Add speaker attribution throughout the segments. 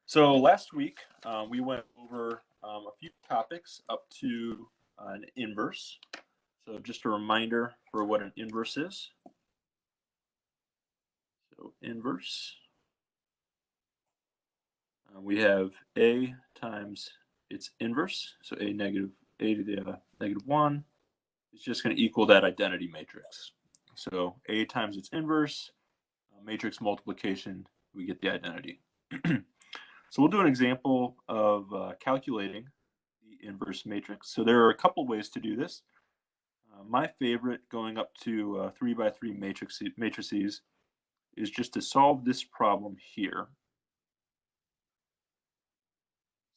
Speaker 1: So last week we went over a few topics up to an inverse. So just a reminder for what an inverse is. So inverse, we have A times its inverse. So A to the negative 1 is just going to equal that identity matrix. So A times its inverse, matrix multiplication, we get the identity. So we'll do an example of calculating the inverse matrix. So there are a couple ways to do this. My favorite, going up to 3 by 3 matrices, is just to solve this problem here.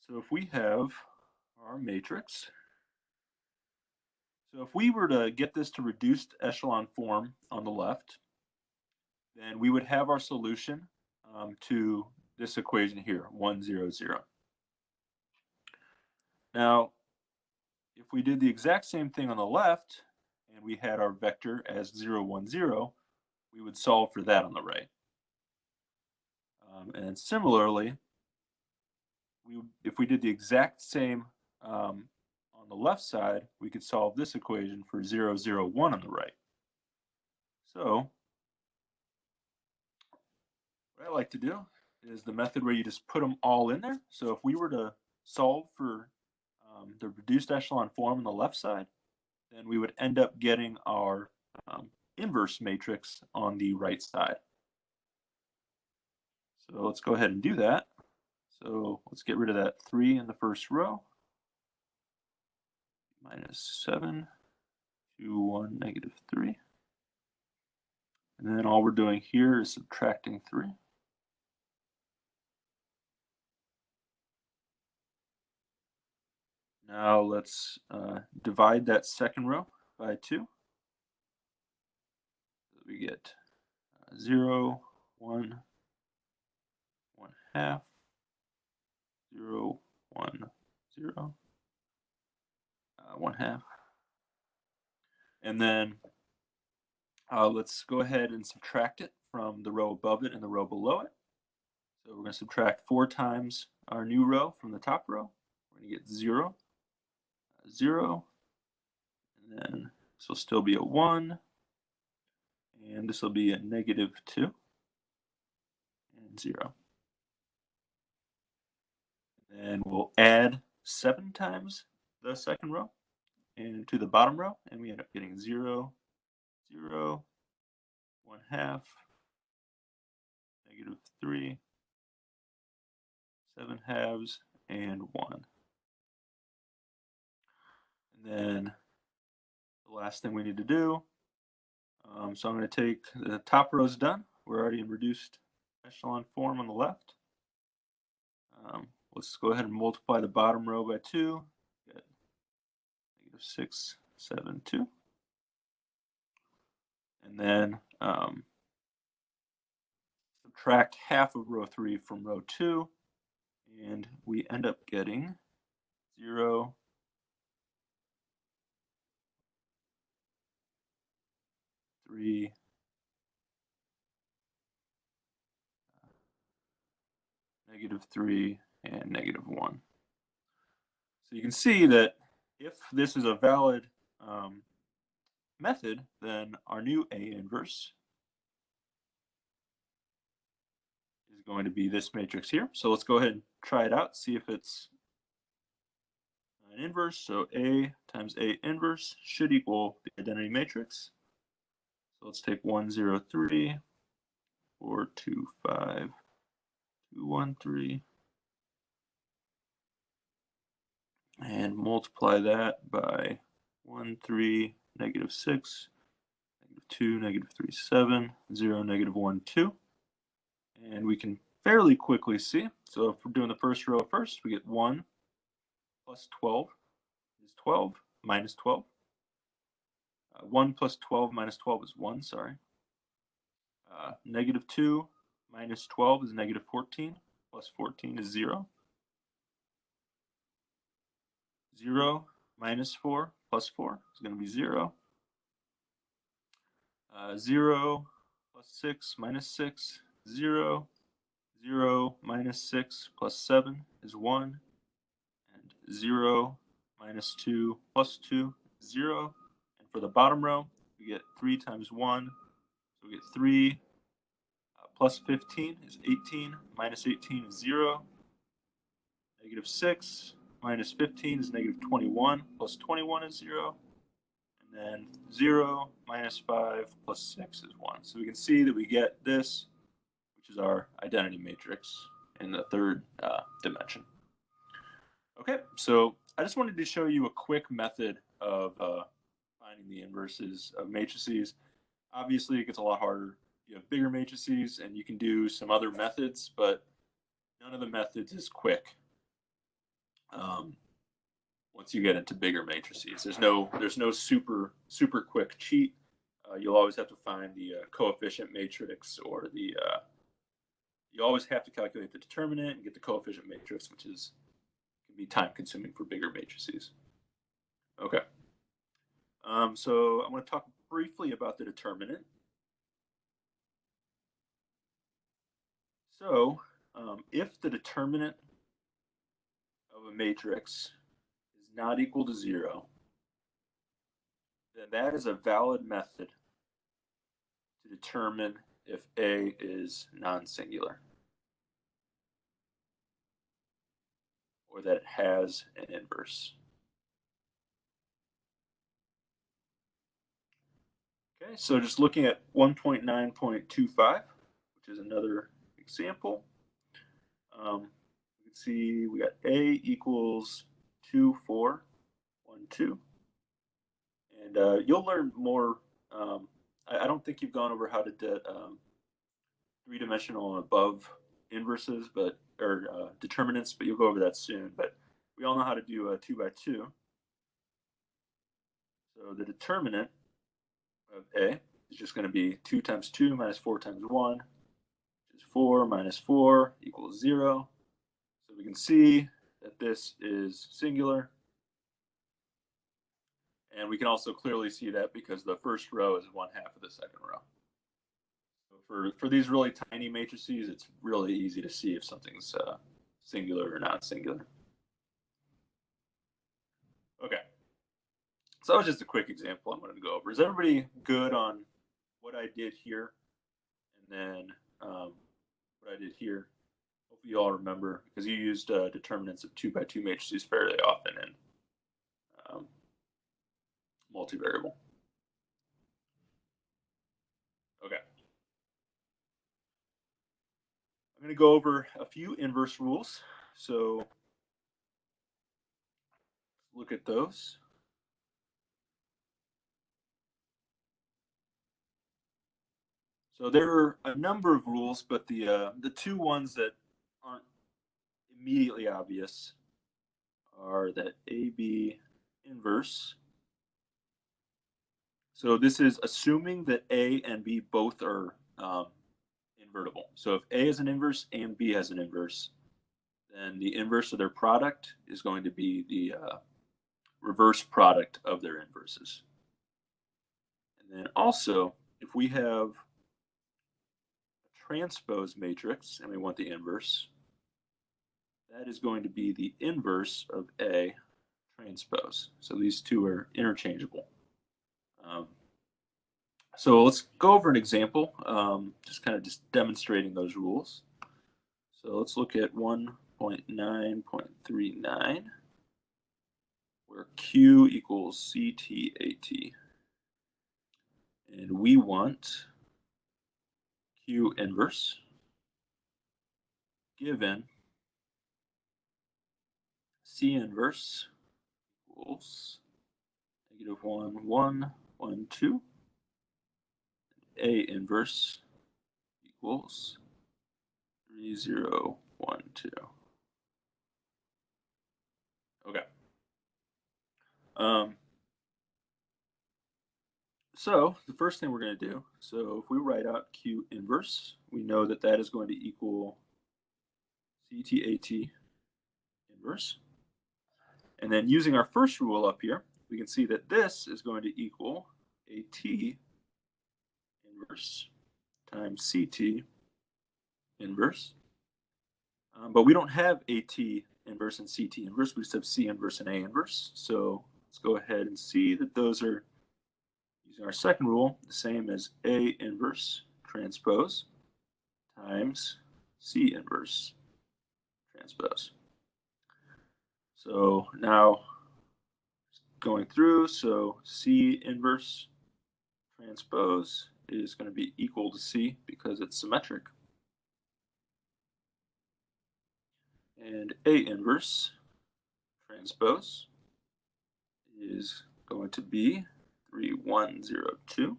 Speaker 1: So if we have our matrix, so if we were to get this to reduced echelon form on the left, then we would have our solution to this equation here, 1, 0, 0. Now, if we did the exact same thing on the left, and we had our vector as 0, 1, 0, we would solve for that on the right. And similarly, if we did the exact same on the left side, we could solve this equation for 0, 0, 1 on the right. So what I like to do is the method where you just put them all in there. So if we were to solve for the reduced echelon form on the left side, then we would end up getting our inverse matrix on the right side. So let's go ahead and do that. So let's get rid of that 3 in the first row. Minus 7, 2, 1, negative 3. And then all we're doing here is subtracting 3. Now let's divide that second row by 2. So we get 0, 1, 1 half, 0, 1, 0, 1 half. And then let's go ahead and subtract it from the row above it and the row below it. So we're going to subtract 4 times our new row from the top row. We're going to get 0, 0, and then this will still be a 1, and this will be a negative 2, and 0. And then we'll add 7 times the second row and to the bottom row, and we end up getting 0, 0, 1 half, negative 3, 7 halves, and 1. And then the last thing we need to do, so I'm going to take the top row is done. We're already in reduced echelon form on the left. Let's go ahead and multiply the bottom row by 2. Get negative 6, 7, 2. And then subtract half of row 3 from row 2. And we end up getting 0, 3, negative 3, and negative 1. So you can see that if this is a valid method, then our new A inverse is going to be this matrix here. So let's go ahead and try it out, see if it's an inverse. So A times A inverse should equal the identity matrix. So let's take 1, 0, 3, 4, 2, 5, 2, 1, 3, and multiply that by 1, 3, negative 6, negative 2, negative 3, 7, 0, negative 1, 2. And we can fairly quickly see. So if we're doing the first row first, we get 1 plus 12 is 12 minus 12. 1 plus 12 minus 12 is 1, sorry. Negative 2 minus 12 is negative 14, plus 14 is 0. 0 minus 4 plus 4 is going to be 0. 0 plus 6 minus 6, 0. 0 minus 6 plus 7 is 1, and 0 minus 2 plus 2 is 0. And for the bottom row, we get 3 times 1, so we get 3 plus 15 is 18, minus 18 is 0. Negative 6 minus 15 is negative 21, plus 21 is 0. And then 0 minus 5 plus 6 is 1. So we can see that we get this, which is our identity matrix in the third dimension. Okay, so I just wanted to show you a quick method of finding the inverses of matrices. Obviously, it gets a lot harder. You have bigger matrices, and you can do some other methods, but none of the methods is quick. Once you get into bigger matrices, there's no super quick cheat. You'll always have to find the coefficient matrix, or the you always have to calculate the determinant and get the coefficient matrix, which is can be time consuming for bigger matrices. Okay. So I'm going to talk briefly about the determinant. So if the determinant of a matrix is not equal to 0, then that is a valid method to determine if A is non-singular, or that it has an inverse. Okay, so just looking at 1.9.25, which is another example, we can see we got A equals 2, 4, 1, 2. And you'll learn more. I don't think you've gone over how to do three-dimensional and above inverses, or determinants, but you'll go over that soon. But we all know how to do a 2 by 2. So the determinant of A is just going to be 2 times 2 minus 4 times 1, which is 4 minus 4 equals 0. So we can see that this is singular. And we can also clearly see that because the first row is 1/2 of the second row. So for these really tiny matrices, it's really easy to see if something's singular or not singular. Okay. So that was just a quick example I'm going to go over. Is everybody good on what I did here? And then what I did here? Hopefully you all remember, because you used determinants of 2 by 2 matrices fairly often in multivariable. Okay. I'm going to go over a few inverse rules. So look at those. So there are a number of rules, but the two ones that aren't immediately obvious are that AB inverse. So this is assuming that A and B both are invertible. So if A has an inverse and B has an inverse, then the inverse of their product is going to be the reverse product of their inverses. And then also, if we have a transpose matrix and we want the inverse, that is going to be the inverse of A transpose. So these two are interchangeable. So let's go over an example, just demonstrating those rules. So let's look at 1.9.39, where Q equals CTAT. And we want Q inverse given C inverse equals -1, 1, 1, 2. A inverse equals 3, 0, 1, 2. Okay. So the first thing we're going to do, so if we write out Q inverse, we know that that is going to equal CTAT inverse. And then using our first rule up here, we can see that this is going to equal AT inverse times CT inverse. But we don't have AT inverse and CT inverse. We just have C inverse and A inverse. So let's go ahead and see that those are, using our second rule, the same as A inverse transpose times C inverse transpose. So now going through, so C inverse transpose is going to be equal to C because it's symmetric. And A inverse transpose is going to be 3102.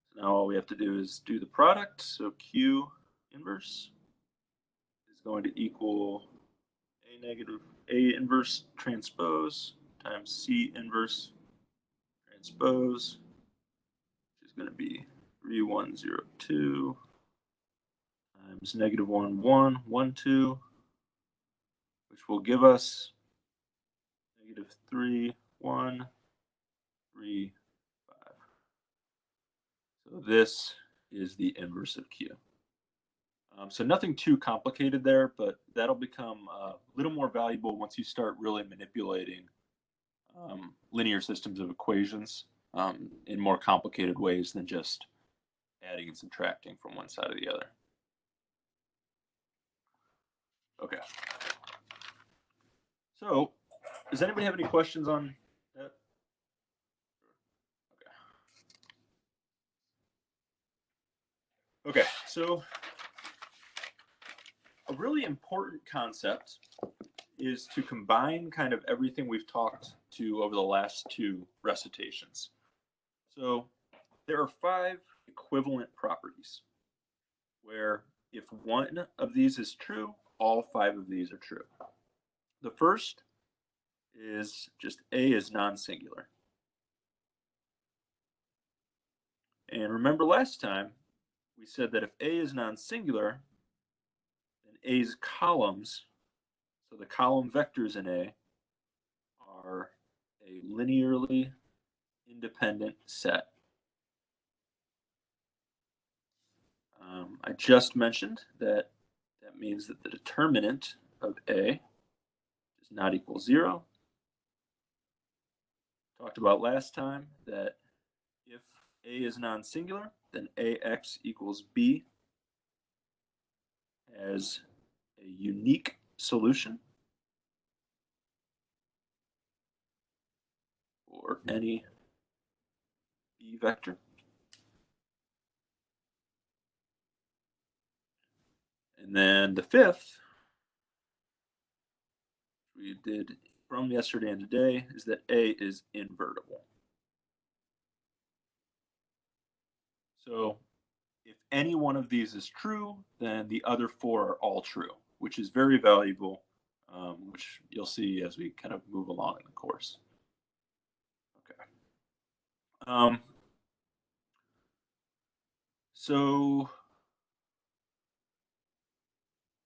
Speaker 1: So now all we have to do is do the product. So Q inverse is going to equal A inverse transpose times C inverse transpose, which is going to be 3102 times -1112, which will give us -3135. So this is the inverse of Q. So nothing too complicated there, but that'll become a little more valuable once you start really manipulating linear systems of equations in more complicated ways than just adding and subtracting from one side or the other. Okay. So, does anybody have any questions on that? Okay, so a really important concept is to combine kind of everything we've talked to over the last two recitations. So there are 5 equivalent properties where if one of these is true, all 5 of these are true. The first is just A is non-singular. And remember last time we said that if A is non-singular, then A's columns, so the column vectors in A, are a linearly independent set. I just mentioned that that means that the determinant of A does not equal 0. Talked about last time that if A is non-singular, then AX equals B as a unique solution for any B vector. And then the fifth, we did from yesterday and today, is that A is invertible. So if any one of these is true, then the other 4 are all true, which is very valuable, which you'll see as we kind of move along in the course. Okay. So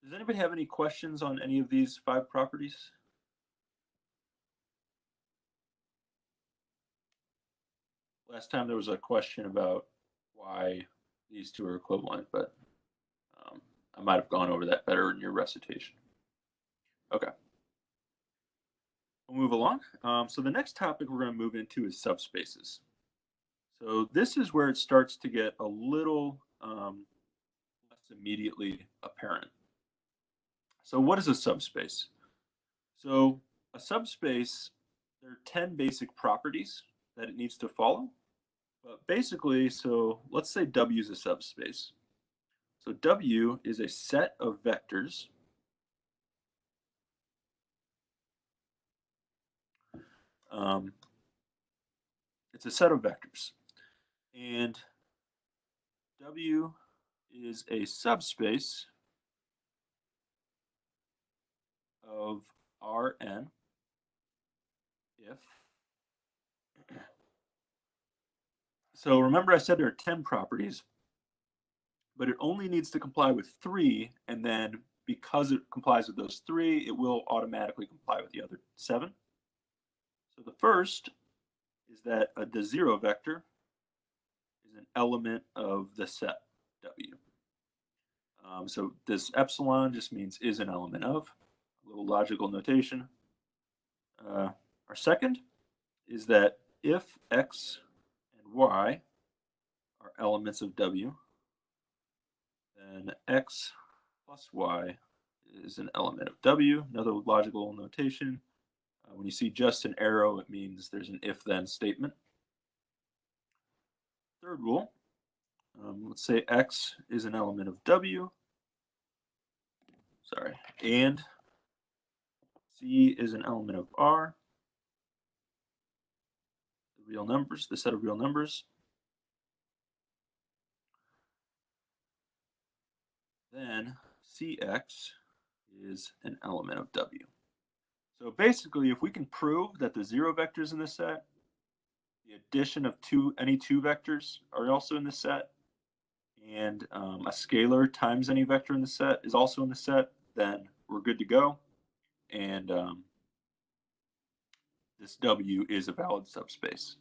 Speaker 1: does anybody have any questions on any of these 5 properties? Last time there was a question about why these 2 are equivalent, but I might have gone over that better in your recitation. Okay. We'll move along. So the next topic we're going to move into is subspaces. So this is where it starts to get a little less immediately apparent. So what is a subspace? So a subspace, there are 10 basic properties that it needs to follow. But basically, so let's say W is a subspace. So W is a set of vectors it's a set of vectors. And W is a subspace of Rn if. So remember I said there are 10 properties, but it only needs to comply with 3, and then because it complies with those 3, it will automatically comply with the other 7. So the first is that the 0 vector is an element of the set W. So this epsilon just means is an element of, a little logical notation. Our second is that if x and y are elements of W, then x plus y is an element of W. Another logical notation. When you see just an arrow, it means there's an if-then statement. Third rule, let's say x is an element of W, and C is an element of R, the real numbers, the set of real numbers. Then Cx is an element of W. So basically, if we can prove that the zero vectors in this set, the addition of any two vectors are also in the set, and a scalar times any vector in the set is also in the set, then we're good to go. And this W is a valid subspace.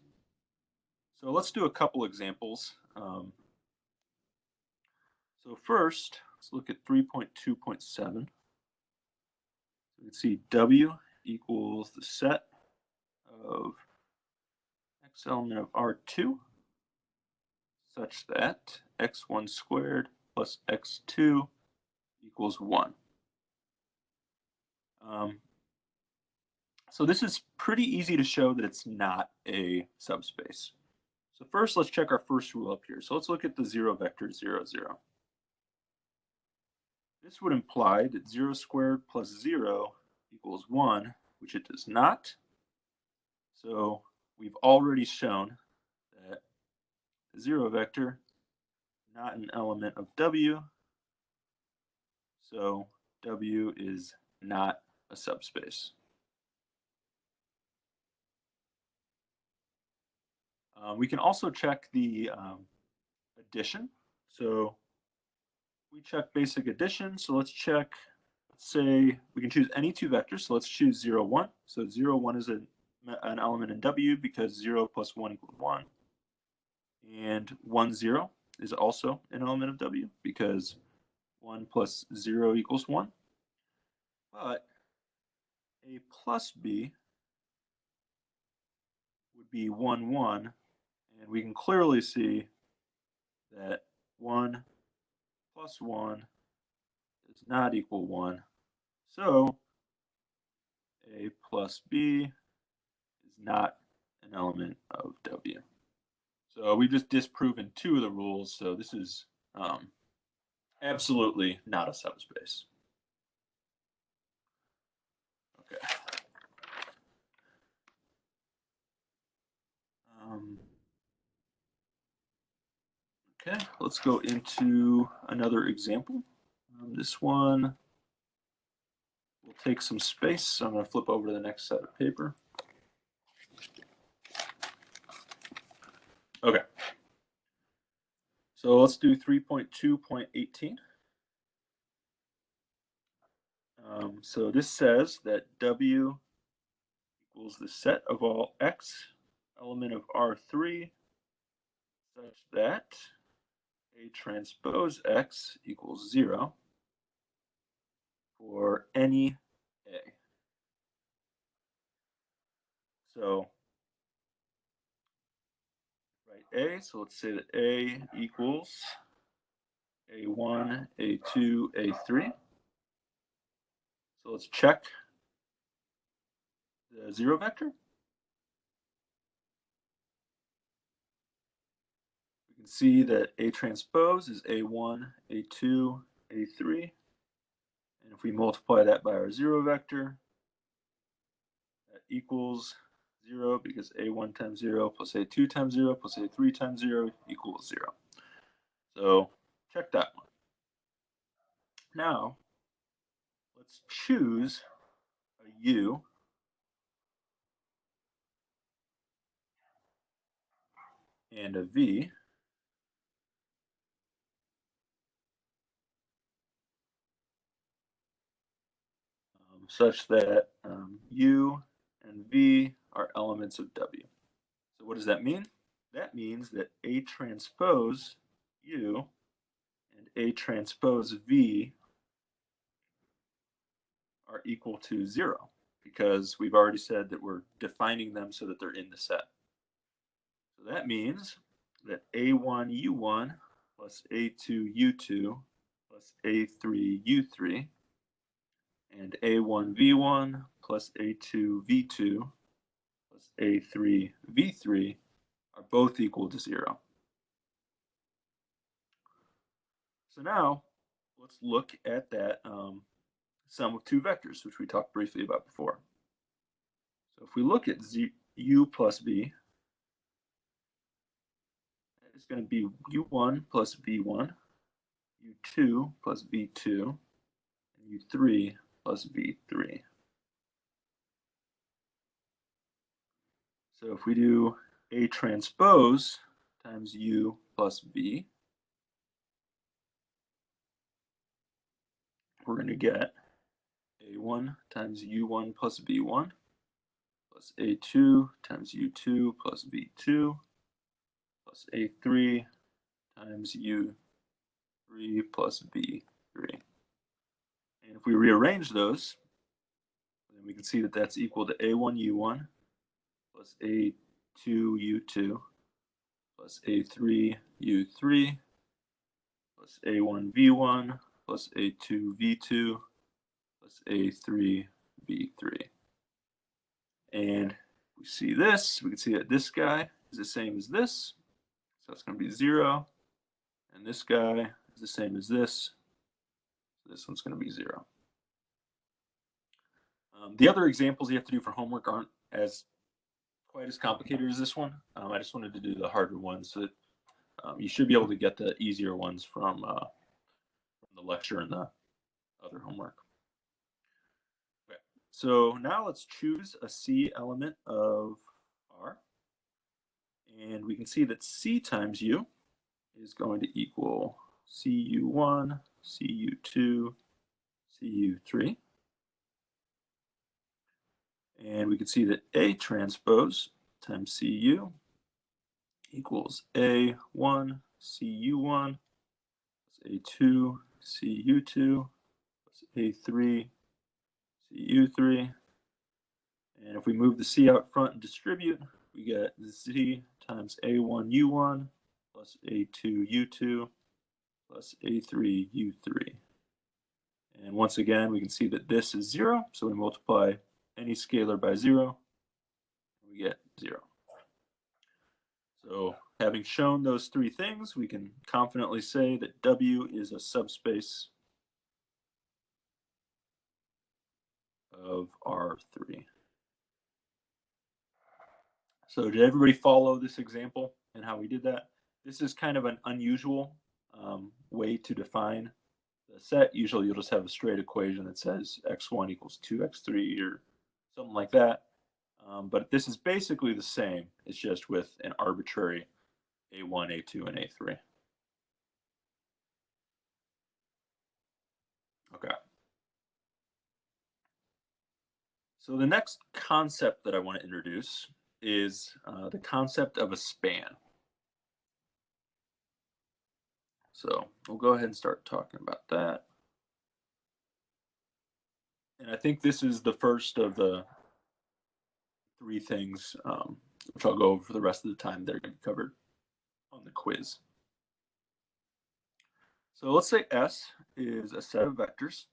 Speaker 1: So let's do a couple examples. So first, let's look at 3.2.7. So we can see W equals the set of x element of R2 such that x1 squared plus x2 equals 1. So this is pretty easy to show that it's not a subspace. So first, let's check our first rule up here. So let's look at the zero vector 0, 0. This would imply that 0 squared plus 0 equals 1, which it does not. So we've already shown that the zero vector is not an element of W. So W is not a subspace. We can also check the addition. So we check basic addition. So let's check, let's say we can choose any two vectors. So let's choose 0, 1. So 0, 1 is an element in W because 0 plus 1 equals 1. And 1, 0 is also an element of W because 1 plus 0 equals 1. But A plus B would be 1, 1. And we can clearly see that 1 plus 1 does not equal 1. So A plus B is not an element of W. So we've just disproven two of the rules. So this is absolutely not a subspace. Okay. Okay, let's go into another example. This one will take some space, so I'm going to flip over to the next set of paper. Okay. So let's do 3.2.18. So this says that W equals the set of all x element of R3 such that A transpose x equals 0 for any A. So write A, so let's say that A equals A1, A2, A3. So let's check the zero vector. We can see that A transpose is A1, A2, A3. And if we multiply that by our zero vector, that equals 0 because A1 times 0 plus A2 times 0 plus A3 times 0 equals 0. So check that one. Now, let's choose a U and a V such that U and V are elements of W. So what does that mean? That means that A transpose U and A transpose V are equal to 0, because we've already said that we're defining them so that they're in the set. So that means that A1U1 plus A2U2 plus A3U3 and A1V1 plus A2V2 plus A3V3 are both equal to 0. So now let's look at that sum of two vectors, which we talked briefly about before. So if we look at U plus V, it's going to be U1 plus V1, U2 plus V2, and U3 plus V3. So if we do A transpose times U plus V, we're going to get A1 times U1 plus V1 plus A2 times U2 plus V2 plus A3 times U3 plus V3. And if we rearrange those, then we can see that that's equal to A1U1 plus A2U2 plus A3U3 plus A1V1 plus A2V2 plus A3V3. And we see this, we can see that this guy is the same as this, so it's going to be 0. And this guy is the same as this, so this one's going to be 0. The other examples you have to do for homework aren't quite as complicated as this one. I just wanted to do the harder ones so that you should be able to get the easier ones from the lecture and the other homework. Okay. So now let's choose a C element of R. And we can see that C times U is going to equal CU1, CU2, CU3. And we can see that A transpose times CU equals A1, CU1, plus A2, CU2, plus A3, CU3. And if we move the C out front and distribute, we get Z times A1U1 plus A2U2 plus A3U3. And once again, we can see that this is 0, so we multiply any scalar by 0, and we get 0. So having shown those three things, we can confidently say that W is a subspace of R3. So did everybody follow this example and how we did that? This is kind of an unusual way to define the set. Usually you'll just have a straight equation that says x1 equals 2x3 or something like that. But this is basically the same. It's just with an arbitrary A1, A2, and A3. Okay. So the next concept that I want to introduce is the concept of a span. So we'll go ahead and start talking about that. And I think this is the first of the three things which I'll go over for the rest of the time that are going to be covered on the quiz. So let's say S is a set of vectors.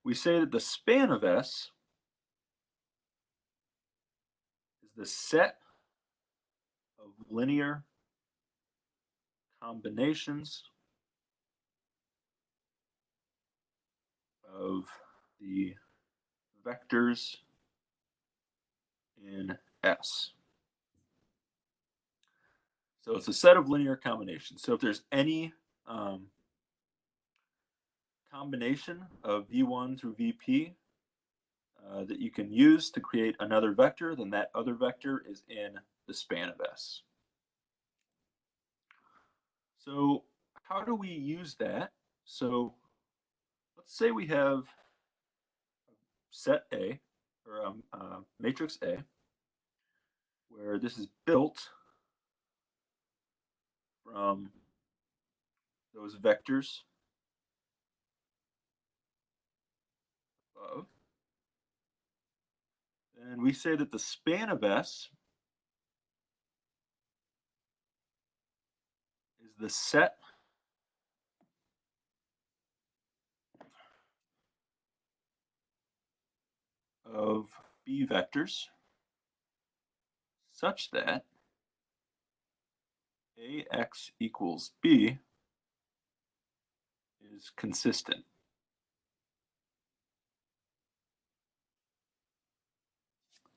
Speaker 1: We say that the span of S is the set of linear combinations of the vectors in S. So it's a set of linear combinations. So if there's any combination of V1 through Vp that you can use to create another vector, then that other vector is in the span of S. So how do we use that? So let's say we have set A, or matrix A, where this is built from those vectors above. And we say that the span of S is the set of B vectors such that AX equals B is consistent.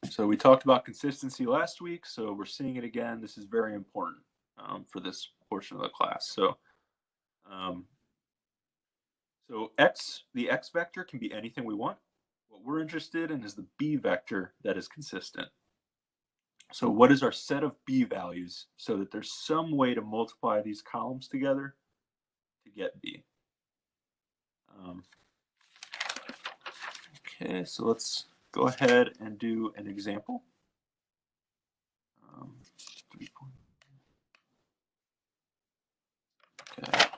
Speaker 1: So we talked about consistency last week, so we're seeing it again. This is very important for this portion of the class. So the X vector can be anything we want. What we're interested in is the B vector that is consistent. So what is our set of B values so that there's some way to multiply these columns together to get B? Okay, so let's go ahead and do an example. Okay.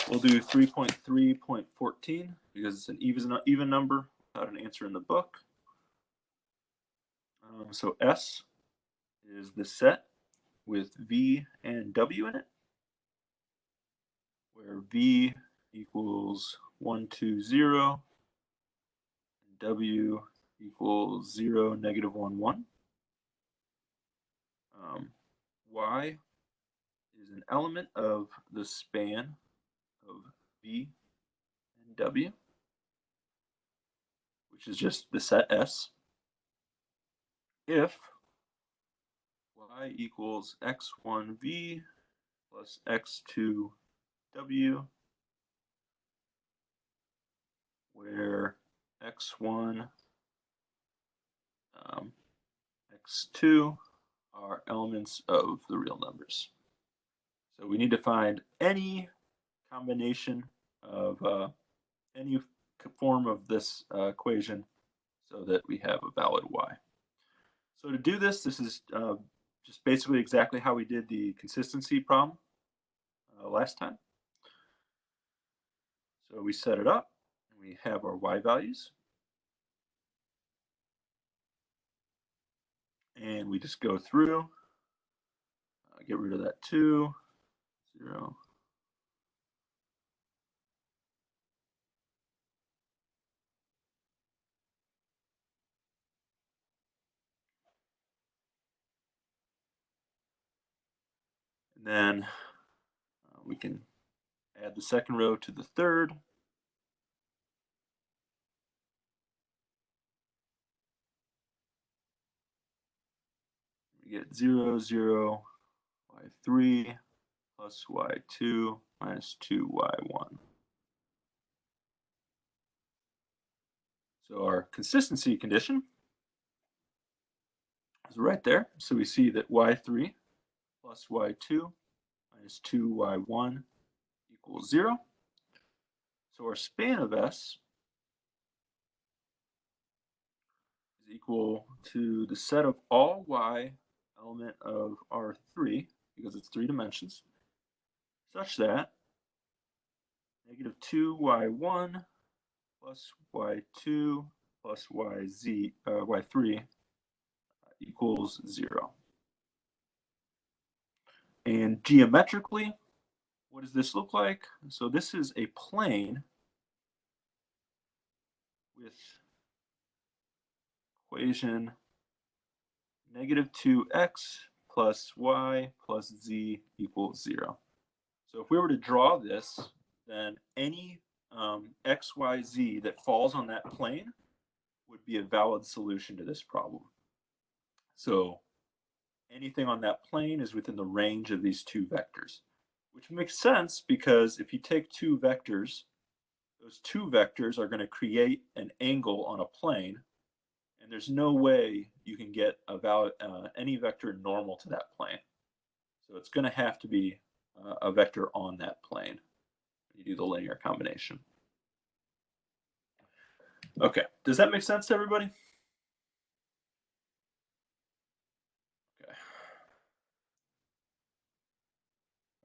Speaker 1: We'll do 3.3.14 because it's an even number without an answer in the book. So S is the set with V and W in it, where V equals 1, 2, 0, and W equals 0, negative 1, 1. Y is an element of the span of V and W, which is just the set S, if Y equals x1V plus x2W, where x1, x2 are elements of the real numbers. So we need to find any combination of any form of this equation so that we have a valid y. So to do this, this is just basically exactly how we did the consistency problem last time. So we set it up, and we have our y values. And we just go through, get rid of that 2, 0. And then we can add the second row to the third. We get 0, 0, y3 plus y2 minus 2y1. So our consistency condition is right there. So we see that y3 plus y2 minus 2y1 equals 0. So our span of S is equal to the set of all y element of R3, because it's 3 dimensions, such that negative 2y1 plus y2 plus y3 equals 0. And geometrically, what does this look like? So this is a plane with equation negative 2x plus y plus z equals 0. So if we were to draw this, then any x, y, z that falls on that plane would be a valid solution to this problem. So anything on that plane is within the range of these two vectors, which makes sense because if you take two vectors, those two vectors are going to create an angle on a plane, and there's no way you can get any vector normal to that plane. So it's going to have to be a vector on that plane when you do the linear combination. Okay, does that make sense to everybody? Okay.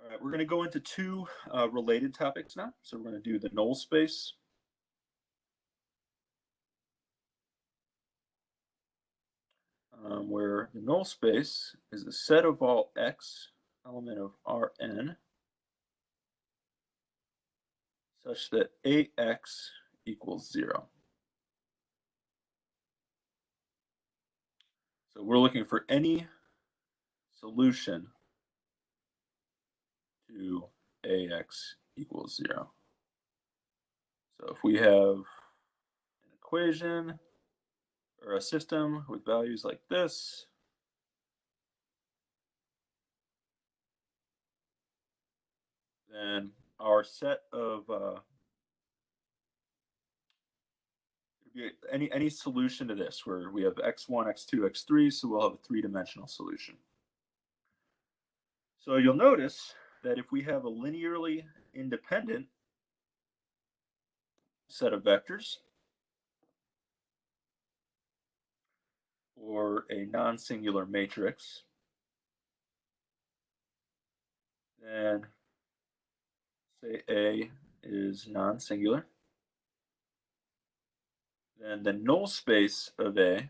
Speaker 1: All right, we're going to go into two related topics now. So we're going to do the null space, where the null space is a set of all x element of Rn such that Ax equals 0. So we're looking for any solution to Ax equals 0. So if we have an equation or a system with values like this, then our set of any solution to this, where we have x1, x2, x3, so we'll have a three-dimensional solution. So you'll notice that if we have a linearly independent set of vectors, or a non-singular matrix, then say A is non-singular, then the null space of A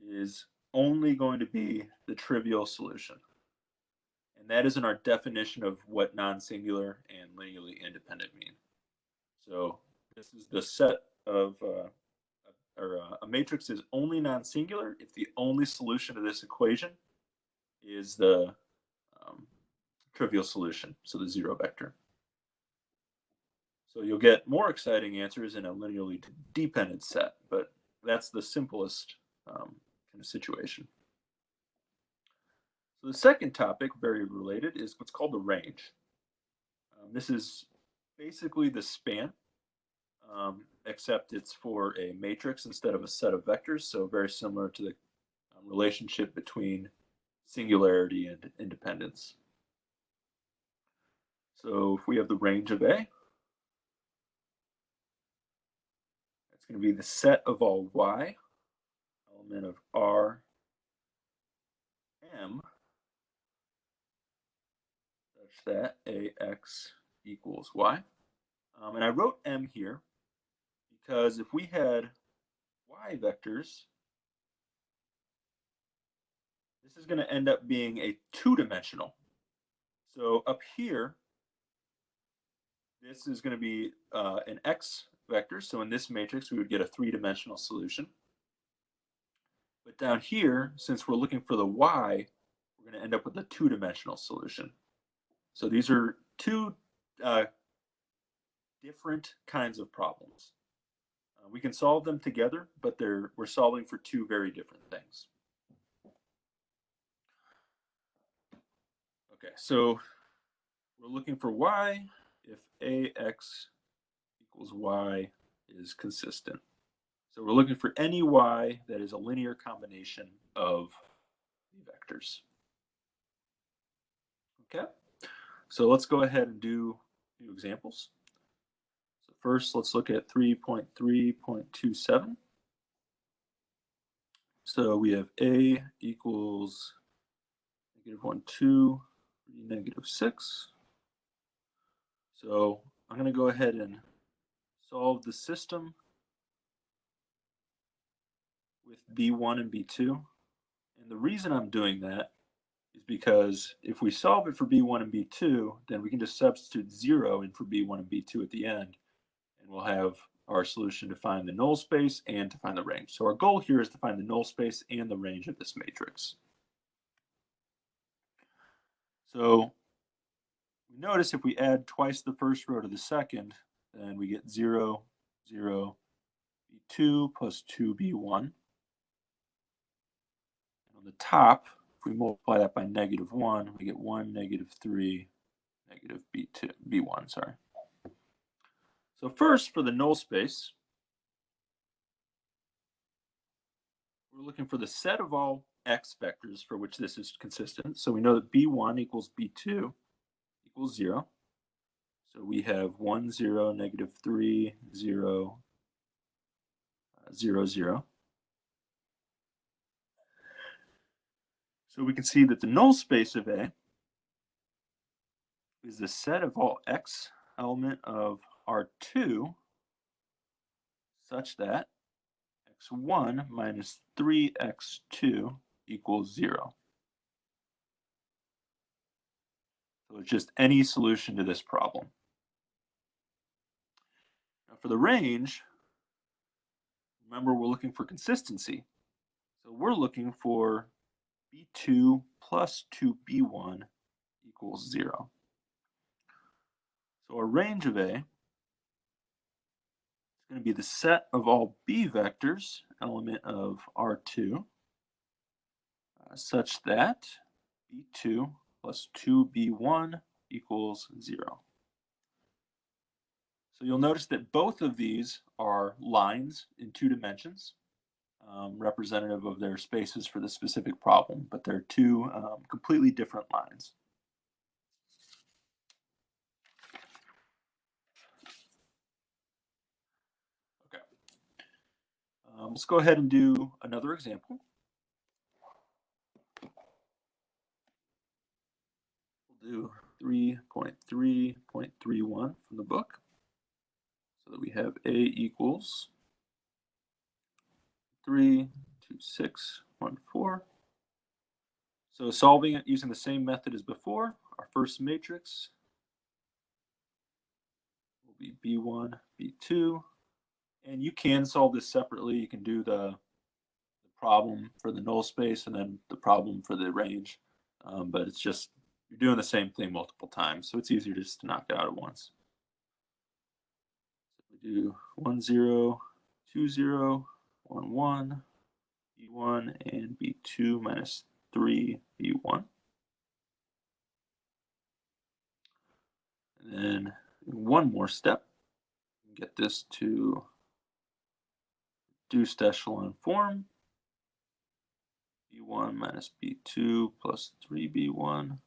Speaker 1: is only going to be the trivial solution. And that is in our definition of what non-singular and linearly independent mean. So this is the set of, a matrix is only non-singular if the only solution to this equation is the trivial solution, so the zero vector. So you'll get more exciting answers in a linearly dependent set, but that's the simplest kind of situation. So the second topic, very related, is what's called the range. This is basically the span, except it's for a matrix instead of a set of vectors, so very similar to the relationship between singularity and independence. So if we have the range of A, it's going to be the set of all y, element of R m, such that Ax equals y. And I wrote m here because if we had y vectors, this is going to end up being a two-dimensional. So up here, this is going to be an x vector. So in this matrix, we would get a three-dimensional solution. But down here, since we're looking for the y, we're going to end up with a two-dimensional solution. So these are two different kinds of problems. We can solve them together, but we're solving for two very different things. Okay, so we're looking for y if Ax equals y is consistent. So we're looking for any y that is a linear combination of the vectors. Okay, so let's go ahead and do a few examples. So first, let's look at 3.3.27. So we have A equals -1, 2, -6. So I'm going to go ahead and solve the system with B1 and B2. And the reason I'm doing that is because if we solve it for B1 and B2, then we can just substitute 0 in for B1 and B2 at the end, and we'll have our solution to find the null space and to find the range. So our goal here is to find the null space and the range of this matrix. So we notice if we add twice the first row to the second, then we get 0, 0, B2 plus 2B1. And on the top, if we multiply that by -1, we get 1, -3, -B2, B1, sorry. So first, for the null space, we're looking for the set of all x vectors for which this is consistent. So we know that B1 equals B2 equals 0. So we have 1, 0, -3, 0, 0, 0. So we can see that the null space of A is the set of all x element of R2 such that x1 minus 3x2 equals 0. So it's just any solution to this problem. Now for the range, remember we're looking for consistency. So we're looking for b2 plus 2b1 equals 0. So our range of A is going to be the set of all b vectors, element of R2, such that b2 plus 2b1 equals 0. So you'll notice that both of these are lines in 2 dimensions, representative of their spaces for the specific problem, but they're two completely different lines. Okay. Let's go ahead and do another example. We'll do 3.3.31 from the book, so that we have A equals 32614. So solving it using the same method as before, our first matrix will be B1, B2, and you can solve this separately. You can do the problem for the null space and then the problem for the range, but it's just you're doing the same thing multiple times, so it's easier just to knock it out at once. So we do 1 0 2 0 1 1 B1 and B2 minus 3 B1. And then one more step, get this to reduced echelon form. B1 minus B2 plus 3B1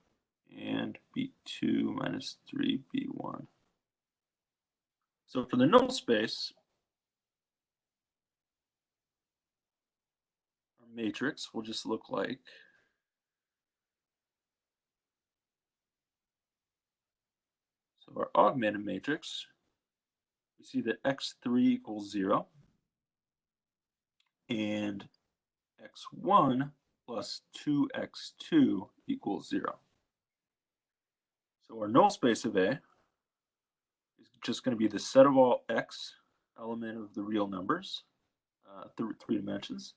Speaker 1: and B2 minus 3B1. So for the null space, our matrix will just look like so our augmented matrix, we see that x3 equals 0 and x1 plus 2x2 equals 0. So our null space of A is just going to be the set of all x element of the real numbers through 3 dimensions,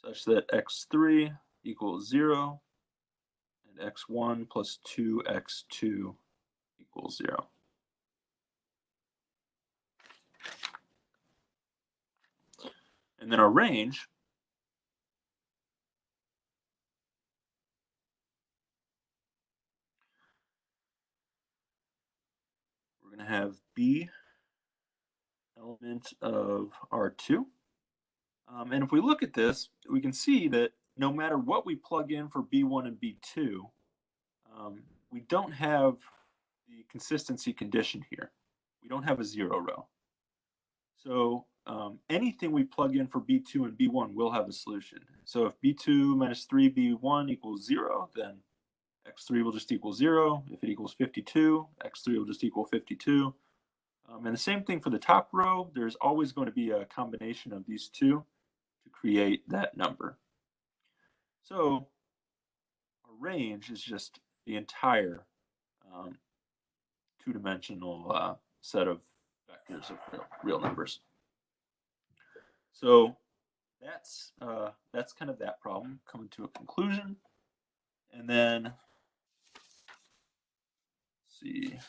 Speaker 1: such that x3 equals 0 and x1 plus 2x2 equals 0. And then our range we're going to have B element of R2. And if we look at this, we can see that no matter what we plug in for B1 and B2, we don't have the consistency condition here. We don't have a 0 row. So anything we plug in for B2 and B1 will have a solution. So if B2 minus 3B1 equals 0, then x3 will just equal 0. If it equals 52, x3 will just equal 52. And the same thing for the top row. There's always going to be a combination of these two to create that number. So a range is just the entire two-dimensional set of vectors of real numbers. So that's kind of that problem coming to a conclusion. And then let's see.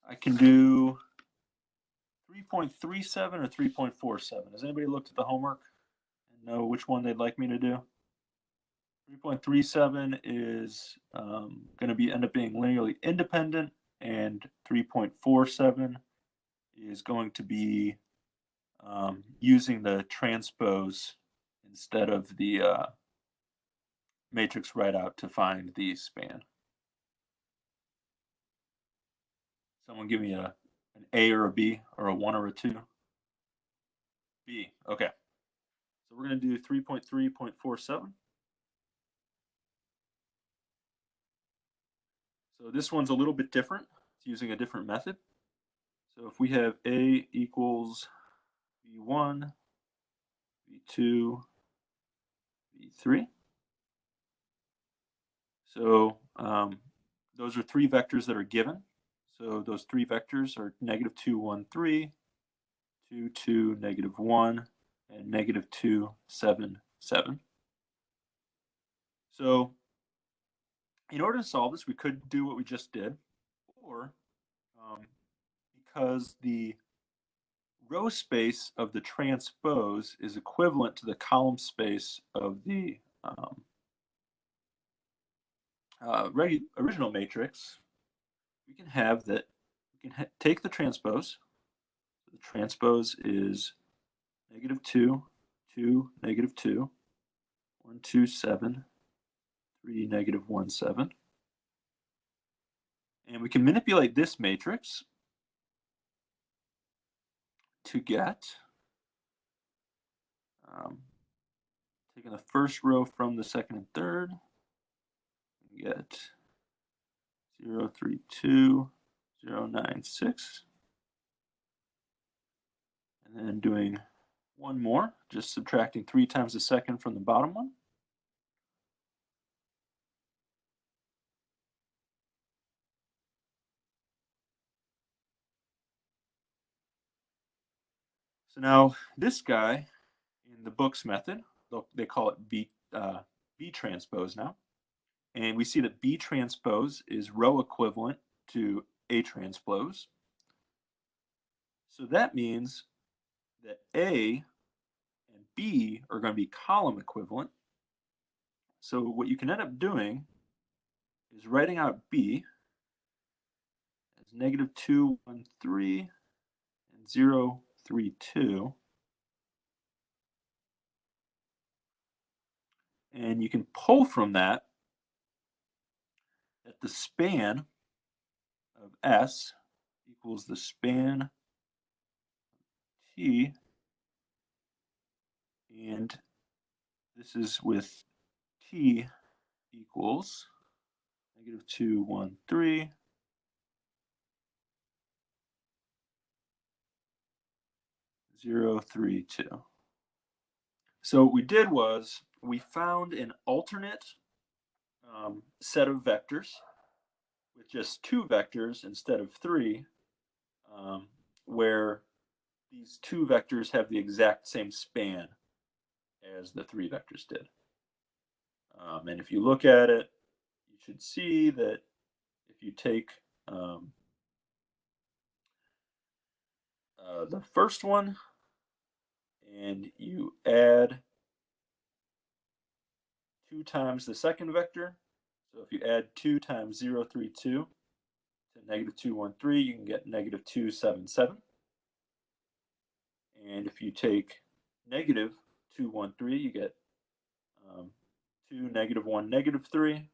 Speaker 1: I can do 3.37 or 3.47. Has anybody looked at the homework and know which one they'd like me to do? 3.37 is going to end up being linearly independent, and 3.47 is going to be using the transpose instead of the matrix write out to find the span. Someone give me an A or a B or a 1 or a 2. B. Okay. So we're going to do 3.3.47. So this one's a little bit different. It's using a different method. So if we have A equals V1, V2, V3. So those are three vectors that are given. So those three vectors are -2, 1, 3, 2, 2, -1, and -2, 7, 7. So in order to solve this, we could do what we just did, or because the row space of the transpose is equivalent to the column space of the original matrix, we can have that, we can take the transpose. So the transpose is -2, 2, -2, 1, 2, 7, 3, -1, 7. And we can manipulate this matrix to get, taking the first row from the second and third, we get 0, 3, 2, 0, 9, 6. And then doing one more, just subtracting 3 times the second from the bottom one. So now this guy in the books method, they call it B transpose now. And we see that B transpose is row equivalent to A transpose. So that means that A and B are going to be column equivalent. So what you can end up doing is writing out B as -2, 1, 3, and 0, 3, 2. And you can pull from that the span of S equals the span T, and this is with T equals -2, 1, 3, 0, 3, 2. So what we did was we found an alternate set of vectors with just 2 vectors instead of 3, where these 2 vectors have the exact same span as the 3 vectors did. And if you look at it, you should see that if you take the first one and you add 2 times the second vector, so if you add 2 times 0, 3, 2 to -2, 1, 3, you can get -2, 7, 7. And if you take -2, 1, 3, you get 2, -1, -3.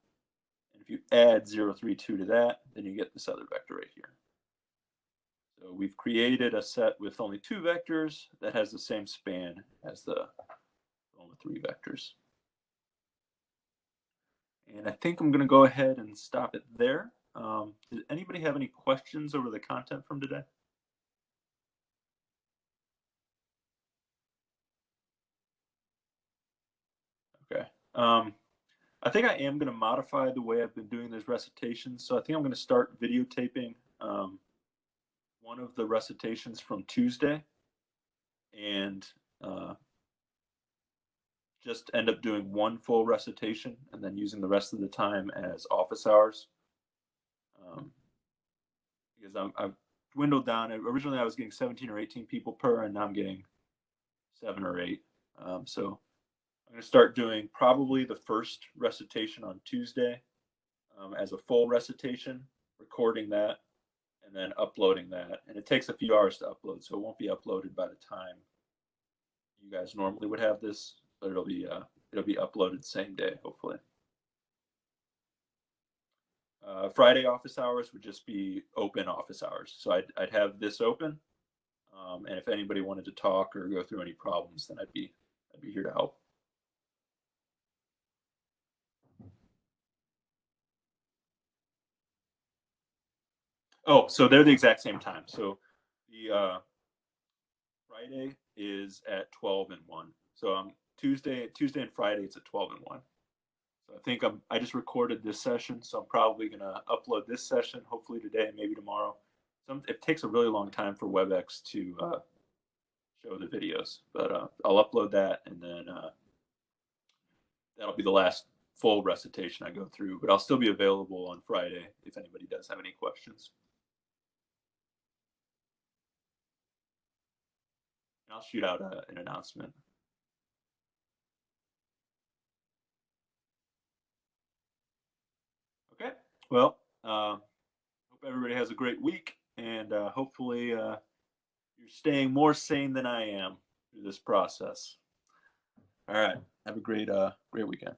Speaker 1: And if you add 0, 3, 2 to that, then you get this other vector right here. So we've created a set with only 2 vectors that has the same span as the one with 3 vectors. And I think I'm going to go ahead and stop it there. Did anybody have any questions over the content from today? Okay. I think I am going to modify the way I've been doing these recitations. So I think I'm going to start videotaping one of the recitations from Tuesday and just end up doing one full recitation and then using the rest of the time as office hours. Because I've dwindled down. Originally, I was getting 17 or 18 people per, and now I'm getting 7 or 8. So I'm going to start doing probably the first recitation on Tuesday as a full recitation, recording that, and then uploading that. And it takes a few hours to upload, so it won't be uploaded by the time you guys normally would have this, but it'll be uploaded same day, hopefully. Friday office hours would just be open office hours. So I'd have this open, and if anybody wanted to talk or go through any problems, then I'd be here to help. Oh, so they're the exact same time. So the Friday is at 12 and 1. So Tuesday and Friday it's at 12 and 1. So I think I just recorded this session, so I'm probably gonna upload this session hopefully today, maybe tomorrow. It takes a really long time for WebEx to show the videos, but I'll upload that, and then that'll be the last full recitation I go through. But I'll still be available on Friday if anybody does have any questions. And I'll shoot out an announcement. Okay. Well, hope everybody has a great week, and hopefully you're staying more sane than I am through this process. All right. Have a great weekend.